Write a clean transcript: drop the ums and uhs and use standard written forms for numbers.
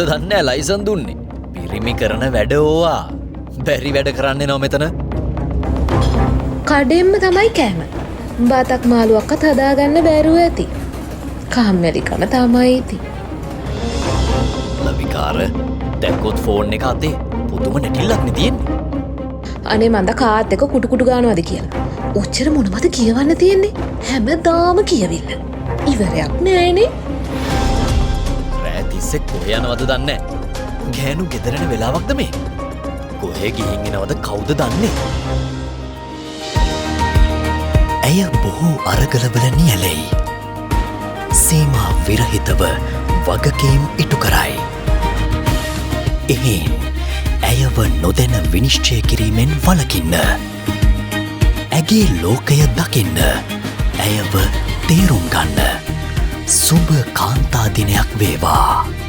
කවුද දන්නේ ලයිසන් දුන්නේ. පිරිමි කරන වැඩ ඕවා. බැරි වැඩ කරන්නේ නෝ මෙතන. කඩෙම්ම තමයි කෑම. බාතක් මාළුවක්වත් හදාගන්න බැරුව ඇති. කම්මැලිකම තමයි ඉති. ලවිකාර දැක්කොත් ෆෝන් එක අතේ පුදුම නැටිල්ලක් නේ තියෙන්නේ. අනේ මන්ද කාත් එක කුටු ගානවාද කියලා. ඔච්චර මොනවද කියවන්න තියෙන්නේ? හැමදාම කියවිල්ල. ඉවරයක් නෑනේ. රෑ තිස්සේ කොහේ යනවද දන්නේ නැහැ. ගෑනු ගෙදරන වෙලාවක්ද මේ? කොහේ ගිහින් එනවද කවුද දන්නේ? ඇය බොහෝ අරගලවල නියැලෙයි. සීමා විරහිතව වගකීම් ඉටු කරයි. එහෙන් ඇයව නොදැන විනිශ්චය කිරීමෙන් වලකින්න. ඇගේ ලෝකය දකින්න. ඇයව තේරුම් ගන්න. සුබ කාන්තා දිනයක් වේවා.